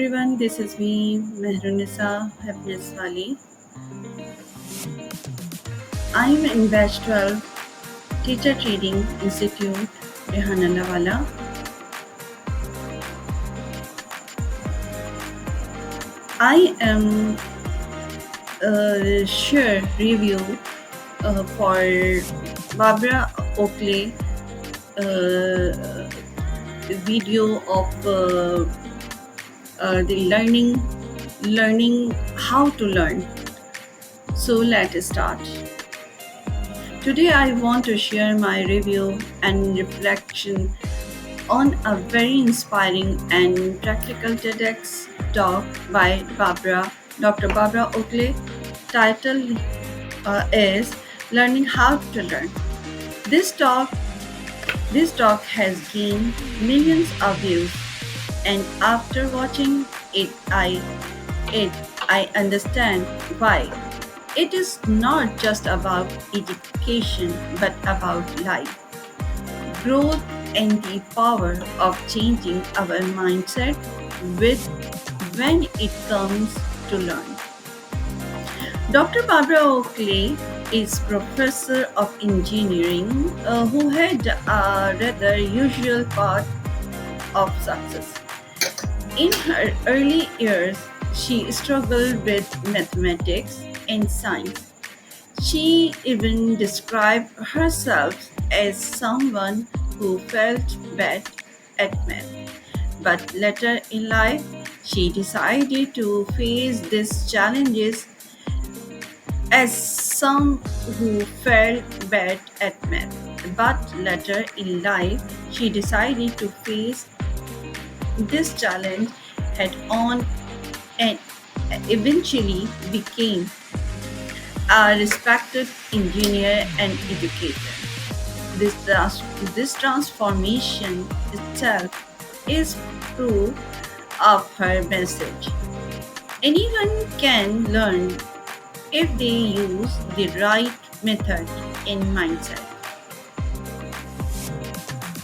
everyone, this is me, Mehrunisa Happiness Wali. I'm in Batch 12, Teacher Training Institute, Rehanalawala. I am share review for Barbara Oakley video of the learning how to learn. So let's start. Today I want to share my review and reflection on a very inspiring and practical TEDx talk by Dr. Barbara Oakley. Title is Learning How to Learn. This talk has gained millions of views, and after watching I understand why. It is not just about education, but about life, growth, and the power of changing our mindset with when it comes to learn. Dr. Barbara Oakley is professor of engineering who had a rather usual path of success. In her early years, she struggled with mathematics and science. She even described herself as someone who felt bad at math. But later in life, she decided to face these challenges as some who felt bad at math. But later in life, she decided to face this challenge head on and eventually became a respected engineer and educator. This transformation itself is proof of her message. Anyone can learn if they use the right method and mindset.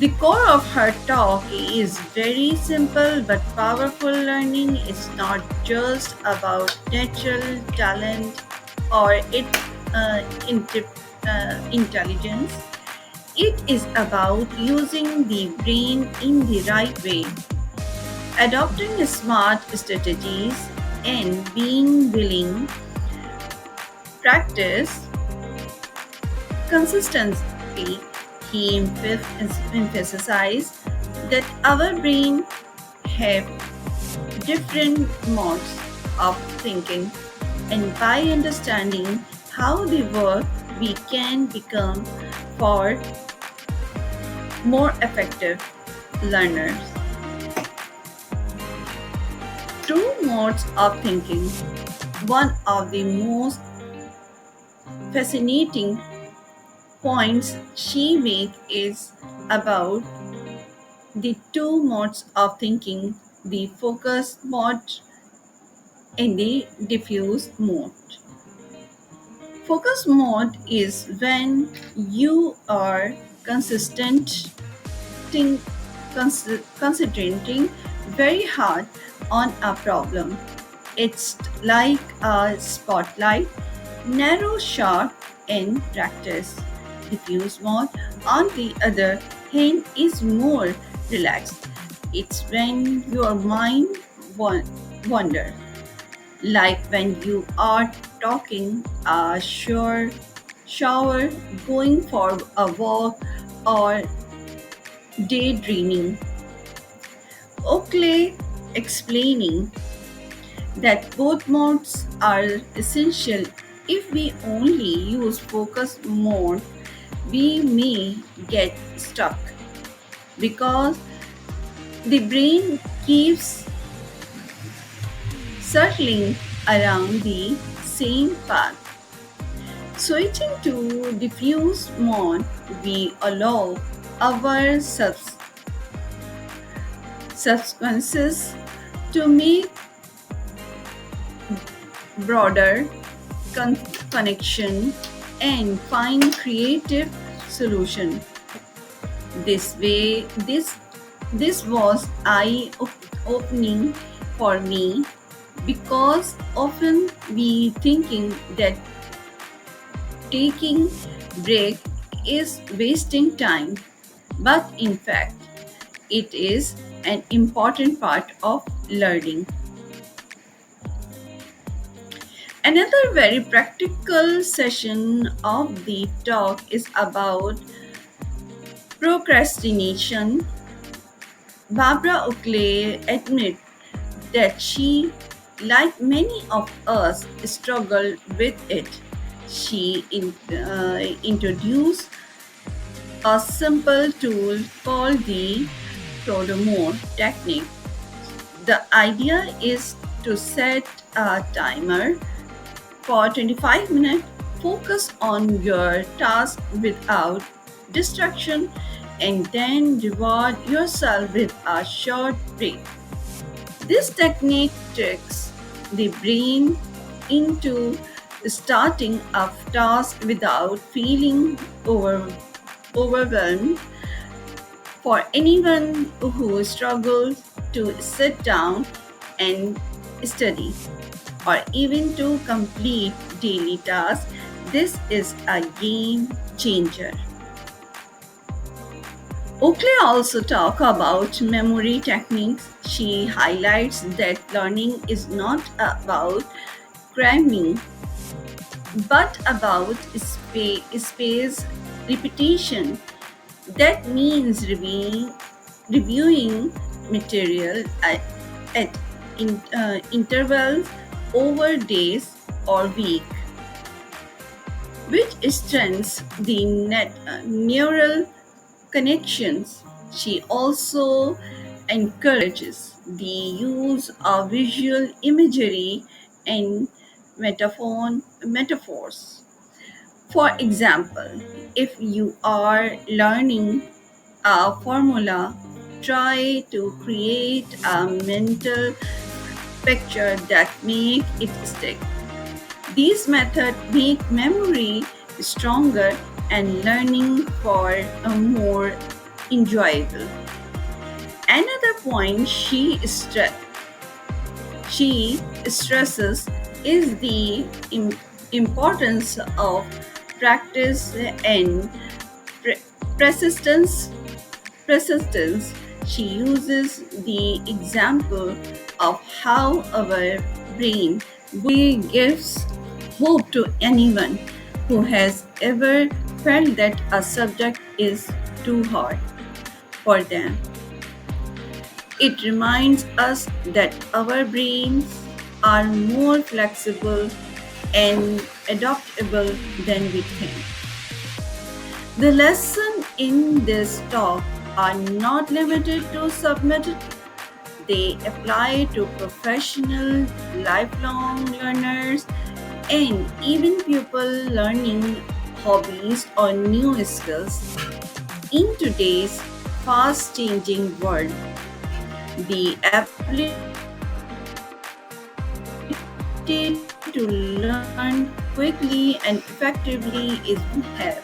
The core of her talk is very simple but powerful. Learning is not just about natural talent or intelligence. It is about using the brain in the right way, adopting smart strategies, and being willing practice consistency. He emphasized that our brain have different modes of thinking, and by understanding how they work, we can become far more effective learners. Two modes of thinking. One of the most fascinating points she makes is about the two modes of thinking, the focus mode and the diffuse mode. Focus mode is when you are concentrating very hard on a problem. It's like a spotlight, narrow shot in practice. Diffuse mode, on the other hand, is more relaxed. It's when your mind wanders, like when you are talking a shower, going for a walk, or daydreaming. Oakley explaining that both modes are essential. If we only use focus mode, we may get stuck because the brain keeps circling around the same path. Switching to diffuse mode, we allow our subconscious to make broader connection and find creative solution. This way, this was eye opening for me because often we thinking that taking break is wasting time, but in fact it is an important part of learning. Another very practical session of the talk is about procrastination. Barbara Oakley admits that she, like many of us, struggle with it. She introduced a simple tool called the Prodomore technique. The idea is to set a timer for 25 minutes, focus on your task without distraction, and then reward yourself with a short break. This technique tricks the brain into starting a task without feeling overwhelmed. For anyone who struggles to sit down and study, or even to complete daily tasks, this is a game changer. Oakley also talks about memory techniques. She highlights that learning is not about cramming, but about space repetition. That means reviewing material at intervals over days or weeks, which strengthens the neural connections. She also encourages the use of visual imagery and metaphors. For example, if you are learning a formula, try to create a mental picture that make it stick. These methods make memory stronger and learning for a more enjoyable. Another point she stresses is the importance of practice and pre- persistence. Persistence. She uses the example of how our brain gives hope to anyone who has ever felt that a subject is too hard for them. It reminds us that our brains are more flexible and adaptable than we think. The lessons in this talk are not limited to submitted. They apply to professional, lifelong learners, and even people learning hobbies or new skills. In today's fast changing world, the ability to learn quickly and effectively is have.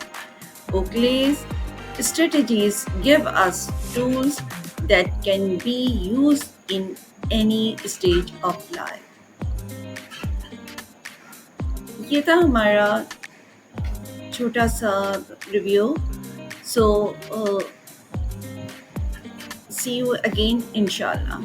Oakley's strategies give us tools that can be used in any stage of life. ये था हमारा छोटा सा review. So see you again inshallah.